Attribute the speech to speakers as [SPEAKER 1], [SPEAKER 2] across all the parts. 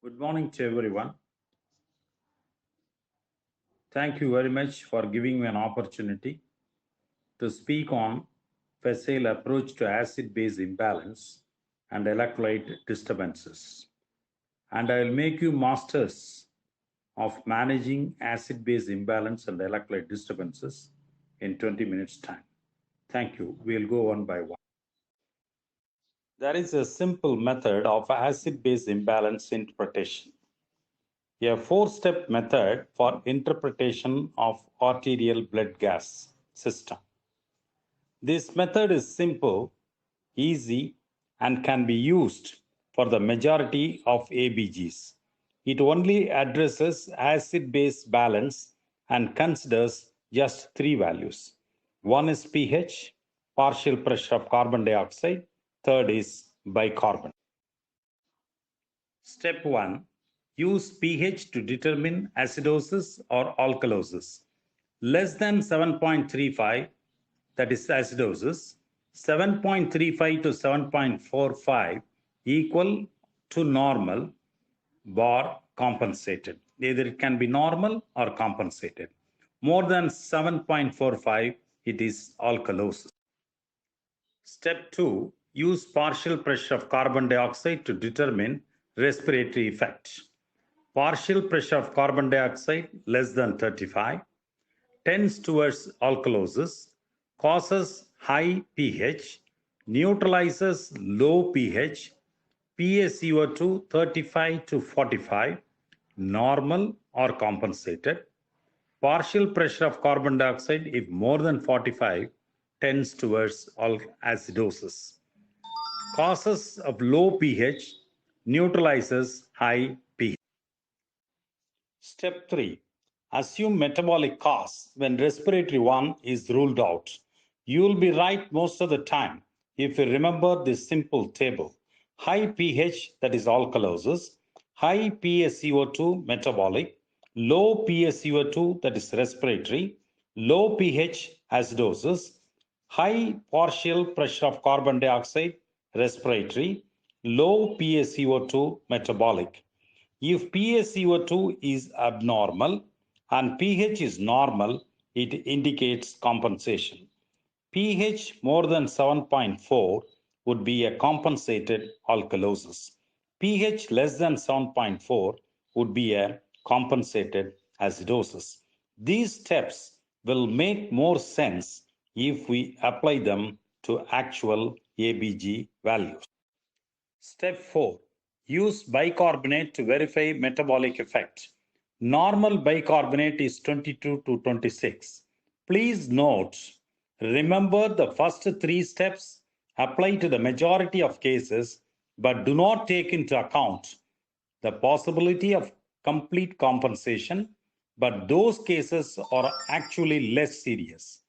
[SPEAKER 1] Good morning to everyone. Thank you very much for giving me an opportunity to speak on Facile approach to acid-base imbalance and electrolyte disturbances. And I will make you masters of managing acid-base imbalance and electrolyte disturbances in 20 minutes time. Thank you. We'll go one by one. There is a simple method of acid-base imbalance interpretation. A four-step method for interpretation of arterial blood gas system. This method is simple, easy, and can be used for the majority of ABGs. It only addresses acid-base balance and considers just three values. One is pH, partial pressure of carbon dioxide. Third is bicarbonate. Step 1. Use pH to determine acidosis or alkalosis. Less than 7.35, that is acidosis. 7.35 to 7.45 equal to normal bar compensated. Either it can be normal or compensated. More than 7.45, it is alkalosis. Step 2. Use partial pressure of carbon dioxide to determine respiratory effect. Partial pressure of carbon dioxide less than 35 tends towards alkalosis, causes high pH, neutralizes low pH, PaCO2 35 to 45, normal or compensated. Partial pressure of carbon dioxide, if more than 45, tends towards acidosis. Causes of low pH, neutralizes high pH. Step 3. Assume metabolic cause when respiratory 1 is ruled out. You will be right most of the time if you remember this simple table. High pH, that is alkalosis. High PaCO2, metabolic. Low PaCO2, that is respiratory. Low pH, acidosis. High partial pressure of carbon dioxide, respiratory. Low PaCO2, metabolic. If PaCO2 is abnormal and pH is normal, it indicates compensation. pH more than 7.4 would be a compensated alkalosis. pH less than 7.4 would be a compensated acidosis. These steps will make more sense if we apply them to actual ABG values. Step 4. Use bicarbonate to verify metabolic effect. Normal bicarbonate is 22 to 26. Please note, remember the first three steps apply to the majority of cases, but do not take into account the possibility of complete compensation, but those cases are actually less serious.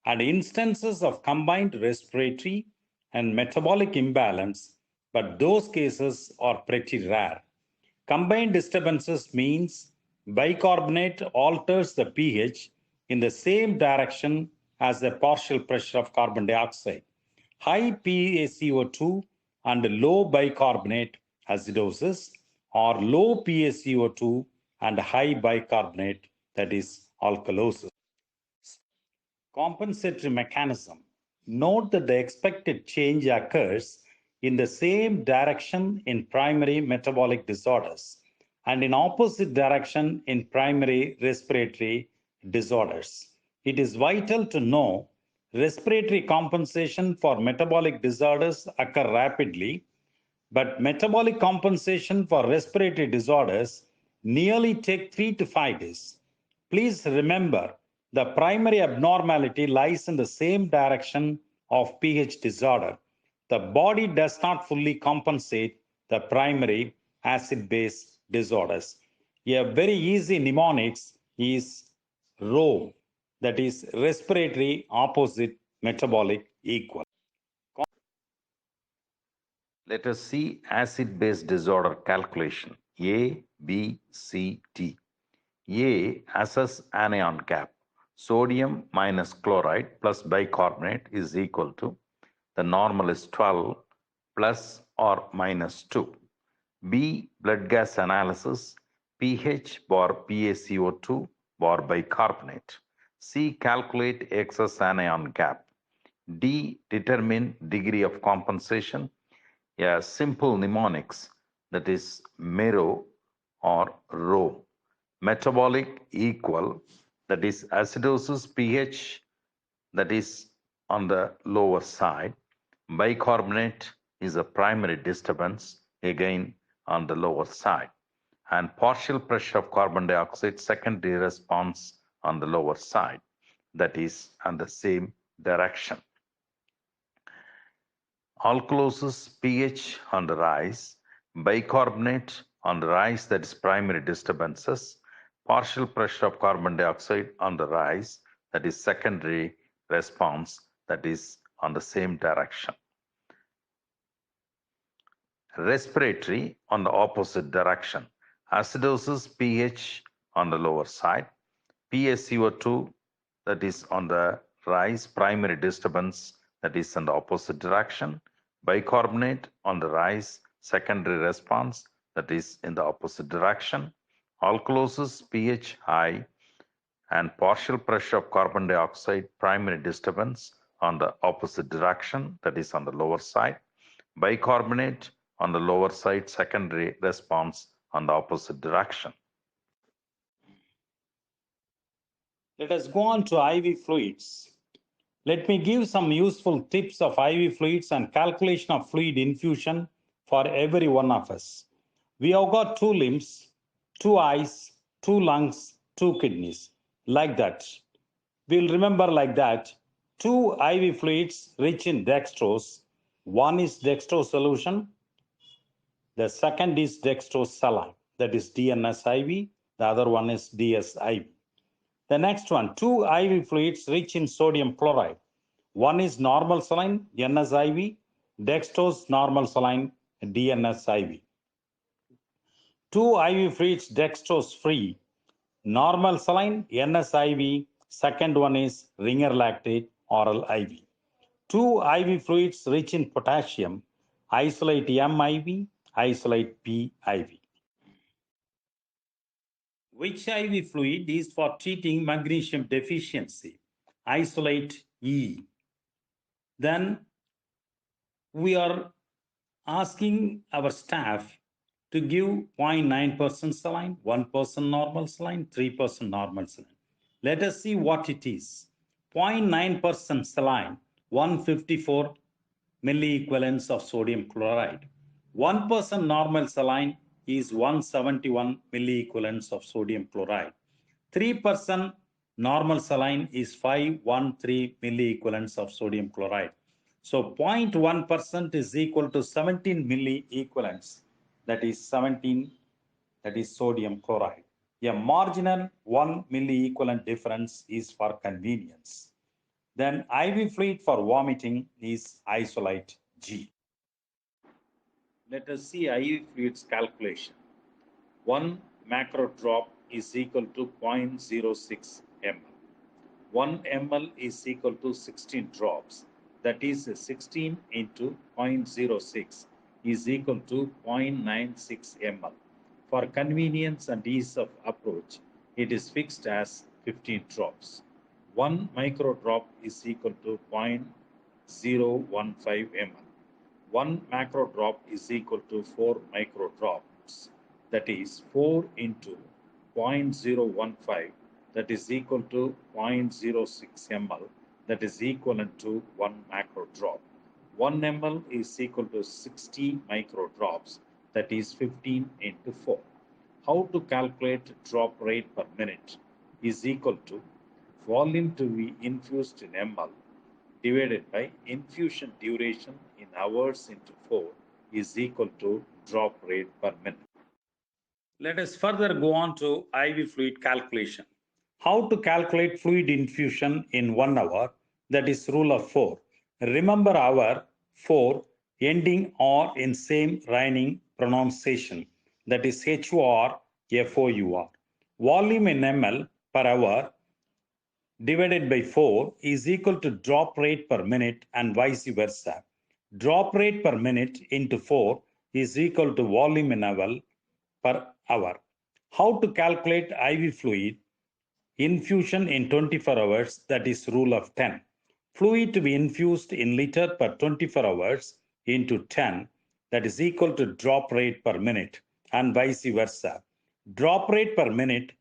[SPEAKER 1] And instances of combined respiratory and metabolic imbalance, but those cases are pretty rare. Combined disturbances means bicarbonate alters the pH in the same direction as the partial pressure of carbon dioxide. High PaCO2 and low bicarbonate acidosis, or low PaCO2 and high bicarbonate, that is alkalosis. Compensatory mechanism. Note that the expected change occurs in the same direction in primary metabolic disorders and in opposite direction in primary respiratory disorders. It is vital to know respiratory compensation for metabolic disorders occur rapidly, but metabolic compensation for respiratory disorders nearly take 3 to 5 days. Please remember, the primary abnormality lies in the same direction of pH disorder. The body does not fully compensate the primary acid-base disorders. A very easy mnemonics is ROME, that is respiratory opposite metabolic equal. Let us see acid-base disorder calculation. A, B, C, D. A, assess anion cap. Sodium minus chloride plus bicarbonate is equal to, the normal is 12 plus or minus 2.
[SPEAKER 2] B. Blood gas analysis, pH bar PaCO2 bar bicarbonate. C. Calculate excess anion gap. D. Determine degree of compensation. A simple mnemonics, that is MERO or rho. Metabolic equal, that is acidosis pH, that is on the lower side. Bicarbonate is a primary disturbance, again on the lower side. And partial pressure of carbon dioxide, secondary response on the lower side, that is on the same direction. Alkalosis pH on the rise, bicarbonate on the rise, that is primary disturbances, partial pressure of carbon dioxide on the rise, that is secondary response, that is on the same direction. Respiratory on the opposite direction, acidosis pH on the lower side, PaCO2, that is on the rise, primary disturbance, that is in the opposite direction. Bicarbonate on the rise, secondary response, that is in the opposite direction. Alkalosis pH high and partial pressure of carbon dioxide, primary disturbance on the opposite direction, that is on the lower side. Bicarbonate on the lower side, secondary response on the opposite direction.
[SPEAKER 1] Let us go on to IV fluids. Let me give some useful tips of IV fluids and calculation of fluid infusion for every one of us. We have got 2 limbs, 2 eyes, 2 lungs, 2 kidneys, like that. We'll remember like that. 2 IV fluids rich in dextrose. One is dextrose solution. The second is dextrose saline, that is DNSIV. The other one is DSIV. The next one, 2 IV fluids rich in sodium chloride. One is normal saline, NSIV, dextrose normal saline, DNSIV. 2 IV fluids dextrose free, normal saline, NSIV, second one is ringer lactate, oral IV. 2 IV fluids rich in potassium, isolate MIV, isolate PIV. Which IV fluid is for treating magnesium deficiency? Isolate E. Then we are asking our staff to give 0.9% saline, 1% normal saline, 3% normal saline. Let us see what it is. 0.9% saline, 154 milliequivalents of sodium chloride. 1% normal saline is 171 milliequivalents of sodium chloride. 3% normal saline is 513 milliequivalents of sodium chloride. So 0.1% is equal to 17 milliequivalents. That is 17, that is sodium chloride. A marginal 1 milliequivalent difference is for convenience. Then IV fluid for vomiting is isolate G. Let us see IV fluids calculation. 1 macro drop is equal to 0.06 ml. 1 ml is equal to 16 drops. That is 16 into 0.06 is equal to 0.96 ml. For convenience and ease of approach, it is fixed as 15 drops. 1 micro drop is equal to 0.015 ml. 1 macro drop is equal to 4 micro drops. That is 4 into 0.015, that is equal to 0.06 ml, that is equivalent to 1 macro drop. 1 ml is equal to 60 micro drops, that is 15 into 4. How to calculate drop rate per minute is equal to volume to be infused in ml divided by infusion duration in hours into 4 is equal to drop rate per minute. Let us further go on to IV fluid calculation. How to calculate fluid infusion in 1 hour, that is rule of 4. Remember our 4 ending or in same rhyming pronunciation, that is HOR, FOUR. Volume in ml per hour divided by 4 is equal to drop rate per minute and vice versa. Drop rate per minute into 4 is equal to volume in ml per hour. How to calculate IV fluid infusion in 24 hours, that is rule of 10. Fluid to be infused in liter per 24 hours into 10, that is equal to drop rate per minute, and vice versa. Drop rate per minute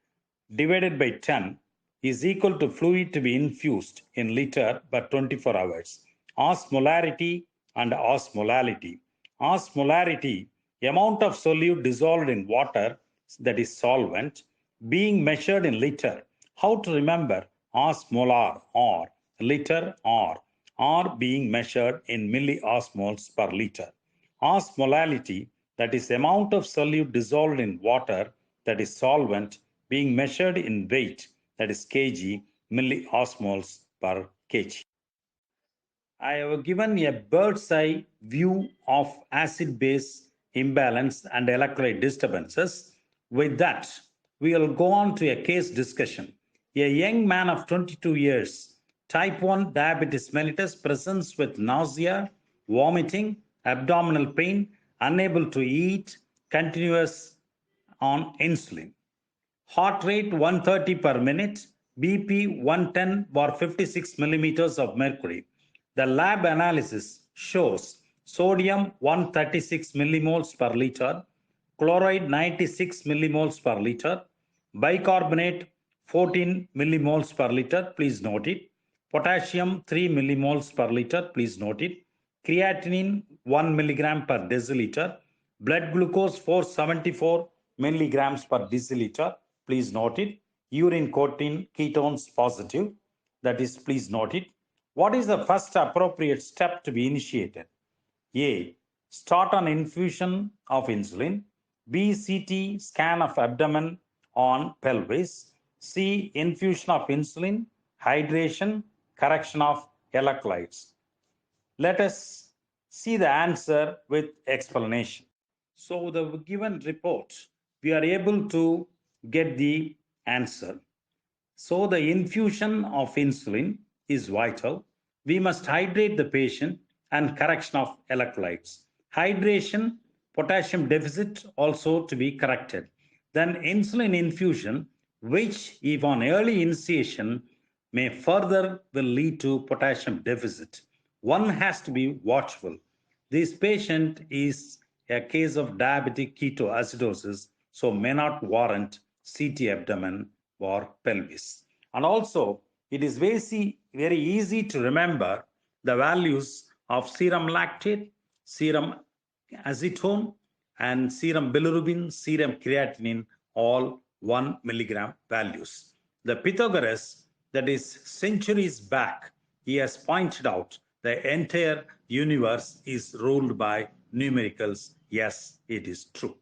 [SPEAKER 1] divided by 10 is equal to fluid to be infused in liter per 24 hours. Osmolarity and osmolality. Osmolarity, amount of solute dissolved in water, that is solvent, being measured in liter. How to remember osmolar or liter or being measured in milliosmoles per liter. Osmolality, that is amount of solute dissolved in water, that is solvent, being measured in weight, that is kg, milliosmoles per kg. I have given a bird's eye view of acid-base imbalance and electrolyte disturbances. With that, we will go on to a case discussion. A young man of 22 years, type 1 diabetes mellitus, presents with nausea, vomiting, abdominal pain, unable to eat, continuous on insulin. Heart rate 130 per minute, BP 110 bar 56 millimeters of mercury. The lab analysis shows sodium 136 millimoles per liter, chloride 96 millimoles per liter, bicarbonate 14 millimoles per liter, please note it, potassium 3 millimoles per liter, please note it, creatinine 1 milligram per deciliter, blood glucose 474 milligrams per deciliter, please note it, urine ketones positive, that is, please note it. What is the first appropriate step to be initiated? A. Start on infusion of insulin. B. CT scan of abdomen on pelvis. C. Infusion of insulin, hydration, correction of electrolytes. Let us see the answer with explanation. So the given report, we are able to get the answer. So the infusion of insulin is vital. We must hydrate the patient and correction of electrolytes. Hydration, potassium deficit also to be corrected. Then insulin infusion, which if on early initiation may further will lead to potassium deficit. One has to be watchful. This patient is a case of diabetic ketoacidosis, so may not warrant CT abdomen or pelvis. And also, it is very easy to remember the values of serum lactate, serum acetone, and serum bilirubin, serum creatinine, all 1 milligram values. The Pythagoras, that is centuries back, he has pointed out the entire universe is ruled by numericals. Yes, it is true.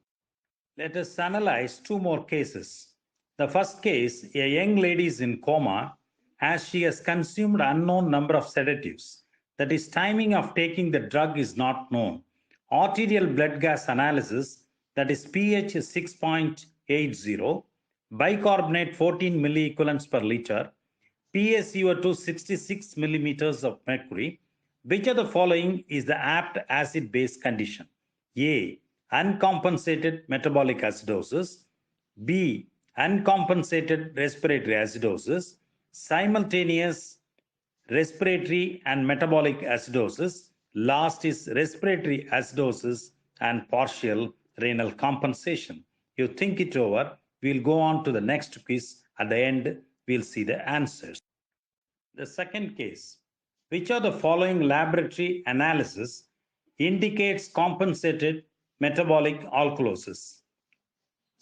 [SPEAKER 1] Let us analyze two more cases. The first case, a young lady is in coma as she has consumed unknown number of sedatives. That is, timing of taking the drug is not known. Arterial blood gas analysis, that is pH 6.80, bicarbonate 14 milliequivalents per liter, PaCO2 66 millimeters of mercury. Which of the following is the apt acid-base condition? A. Uncompensated metabolic acidosis. B. Uncompensated respiratory acidosis. Simultaneous respiratory and metabolic acidosis. Last is respiratory acidosis and partial renal compensation. You think it over. We'll go on to the next quiz. At the end, we'll see the answers. The second case, which of the following laboratory analysis indicates compensated metabolic alkalosis?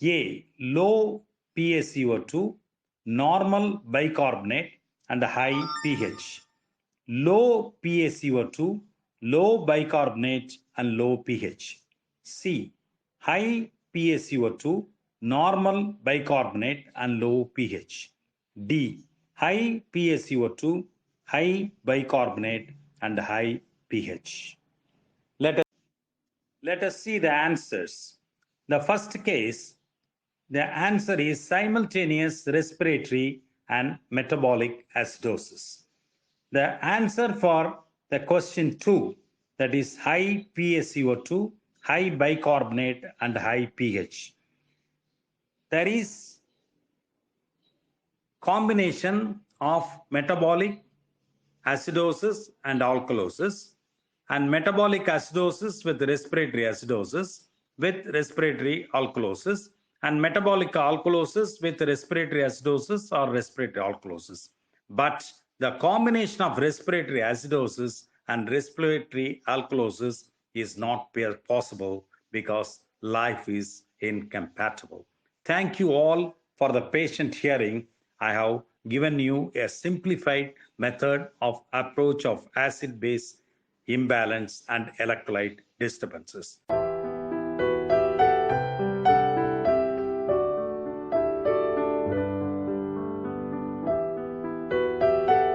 [SPEAKER 1] A. Low PaCO2, normal bicarbonate, and high pH. Low PaCO2, low bicarbonate, and low pH. C. High PaCO2, normal bicarbonate, and low pH. D. High PaCO2, high bicarbonate, and high pH. Let us see the answers. The first case, the answer is simultaneous respiratory and metabolic acidosis. The answer for the question 2, that is high PaCO2, high bicarbonate and high pH. There is combination of metabolic acidosis and alkalosis, and metabolic acidosis with respiratory acidosis with respiratory alkalosis, and metabolic alkalosis with respiratory acidosis or respiratory alkalosis. But the combination of respiratory acidosis and respiratory alkalosis is not possible because life is incompatible. Thank you all for the patient hearing. I have given you a simplified method of approach of acid-base imbalance and electrolyte disturbances.